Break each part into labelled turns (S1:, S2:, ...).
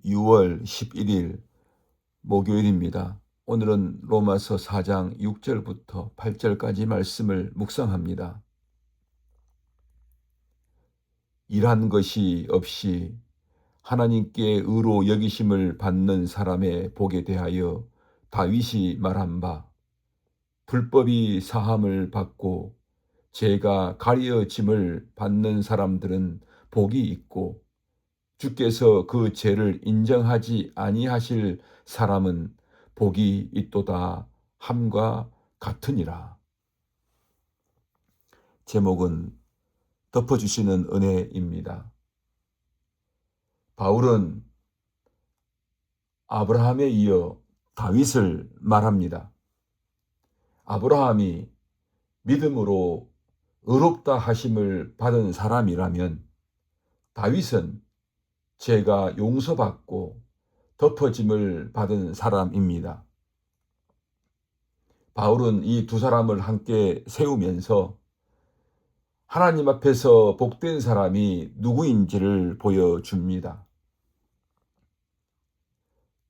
S1: 6월 11일 목요일입니다. 오늘은 로마서 4장 6절부터 8절까지 말씀을 묵상합니다. 일한 것이 없이 하나님께 의로 여기심을 받는 사람의 복에 대하여 다윗이 말한 바, 불법이 사함을 받고 죄가 가려짐을 받는 사람들은 복이 있고 주께서 그 죄를 인정하지 아니하실 사람은 복이 있도다 함과 같으니라. 제목은 덮어주시는 은혜입니다. 바울은 아브라함에 이어 다윗을 말합니다. 아브라함이 믿음으로 의롭다 하심을 받은 사람이라면 다윗은 죄가 용서받고 덮어짐을 받은 사람입니다. 바울은 이 두 사람을 함께 세우면서 하나님 앞에서 복된 사람이 누구인지를 보여줍니다.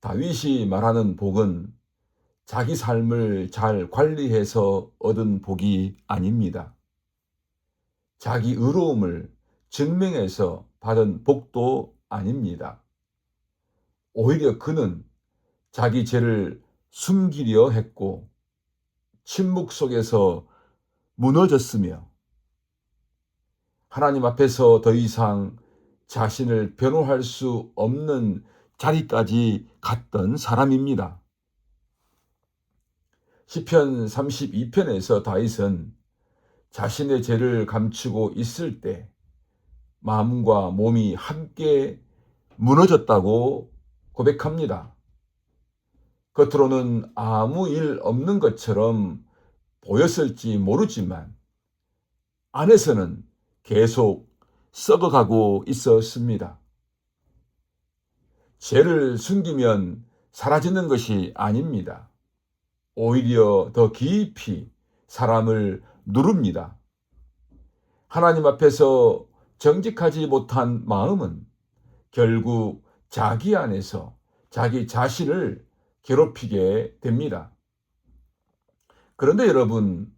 S1: 다윗이 말하는 복은 자기 삶을 잘 관리해서 얻은 복이 아닙니다. 자기 의로움을 증명해서 받은 복도 아닙니다. 오히려 그는 자기 죄를 숨기려 했고 침묵 속에서 무너졌으며 하나님 앞에서 더 이상 자신을 변호할 수 없는 자리까지 갔던 사람입니다. 시편 32편에서 다윗은 자신의 죄를 감추고 있을 때 마음과 몸이 함께 무너졌다고 고백합니다. 겉으로는 아무 일 없는 것처럼 보였을지 모르지만 안에서는 계속 썩어가고 있었습니다. 죄를 숨기면 사라지는 것이 아닙니다. 오히려 더 깊이 사람을 누릅니다. 하나님 앞에서 정직하지 못한 마음은 결국 자기 안에서 자기 자신을 괴롭히게 됩니다. 그런데 여러분,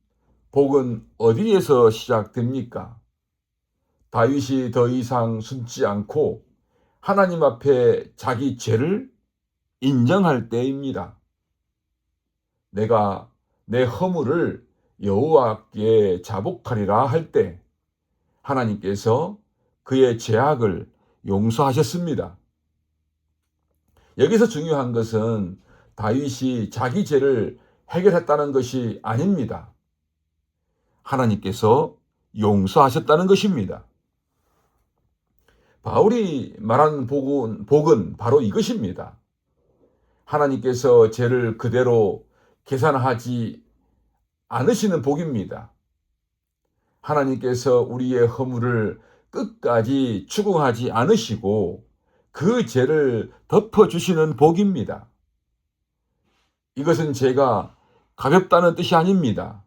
S1: 복은 어디에서 시작됩니까? 다윗이 더 이상 숨지 않고 하나님 앞에 자기 죄를 인정할 때입니다. 내가 내 허물을 여호와께 자복하리라 할 때 하나님께서 그의 죄악을 용서하셨습니다. 여기서 중요한 것은 다윗이 자기 죄를 해결했다는 것이 아닙니다. 하나님께서 용서하셨다는 것입니다. 바울이 말한 복은 바로 이것입니다. 하나님께서 죄를 그대로 계산하지 않으시는 복입니다. 하나님께서 우리의 허물을 끝까지 추궁하지 않으시고 그 죄를 덮어주시는 복입니다. 이것은 죄가 가볍다는 뜻이 아닙니다.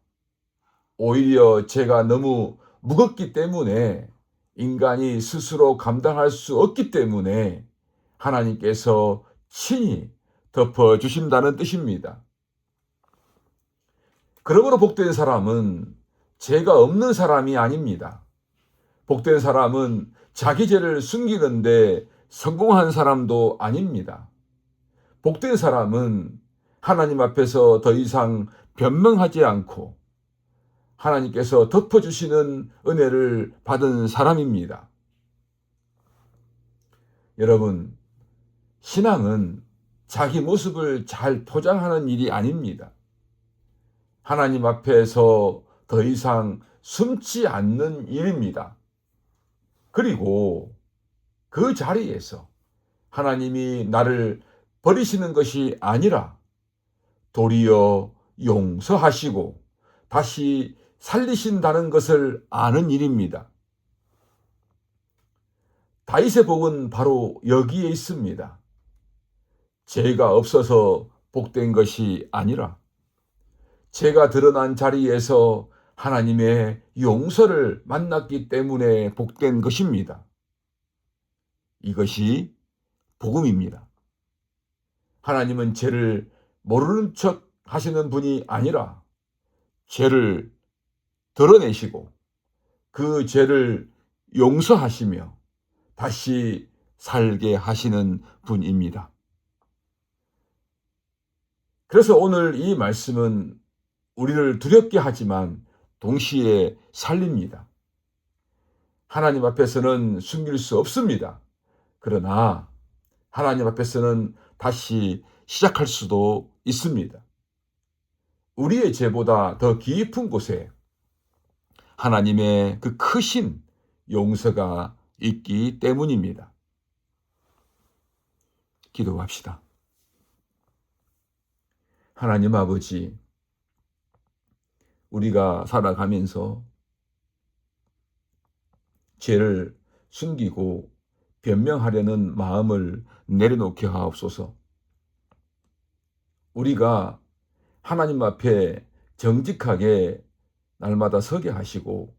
S1: 오히려 죄가 너무 무겁기 때문에 인간이 스스로 감당할 수 없기 때문에 하나님께서 친히 덮어주신다는 뜻입니다. 그러므로 복된 사람은 죄가 없는 사람이 아닙니다. 복된 사람은 자기 죄를 숨기는데 성공한 사람도 아닙니다. 복된 사람은 하나님 앞에서 더 이상 변명하지 않고 하나님께서 덮어주시는 은혜를 받은 사람입니다. 여러분, 신앙은 자기 모습을 잘 포장하는 일이 아닙니다. 하나님 앞에서 더 이상 숨지 않는 일입니다. 그리고 그 자리에서 하나님이 나를 버리시는 것이 아니라 도리어 용서하시고 다시 살리신다는 것을 아는 일입니다. 다윗의 복은 바로 여기에 있습니다. 죄가 없어서 복된 것이 아니라 죄가 드러난 자리에서 하나님의 용서를 만났기 때문에 복된 것입니다. 이것이 복음입니다. 하나님은 죄를 모르는 척 하시는 분이 아니라 죄를 드러내시고 그 죄를 용서하시며 다시 살게 하시는 분입니다. 그래서 오늘 이 말씀은 우리를 두렵게 하지만 동시에 살립니다. 하나님 앞에서는 숨길 수 없습니다. 그러나 하나님 앞에서는 다시 시작할 수도 있습니다. 우리의 죄보다 더 깊은 곳에 하나님의 그 크신 용서가 있기 때문입니다. 기도합시다. 하나님 아버지, 우리가 살아가면서 죄를 숨기고 변명하려는 마음을 내려놓게 하옵소서. 우리가 하나님 앞에 정직하게 날마다 서게 하시고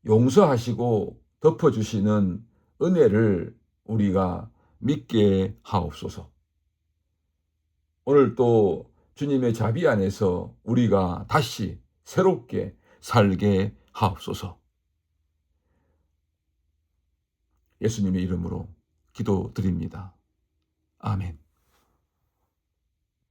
S1: 용서하시고 덮어주시는 은혜를 우리가 믿게 하옵소서. 오늘 또 주님의 자비 안에서 우리가 다시 새롭게 살게 하옵소서. 예수님의 이름으로 기도드립니다. 아멘.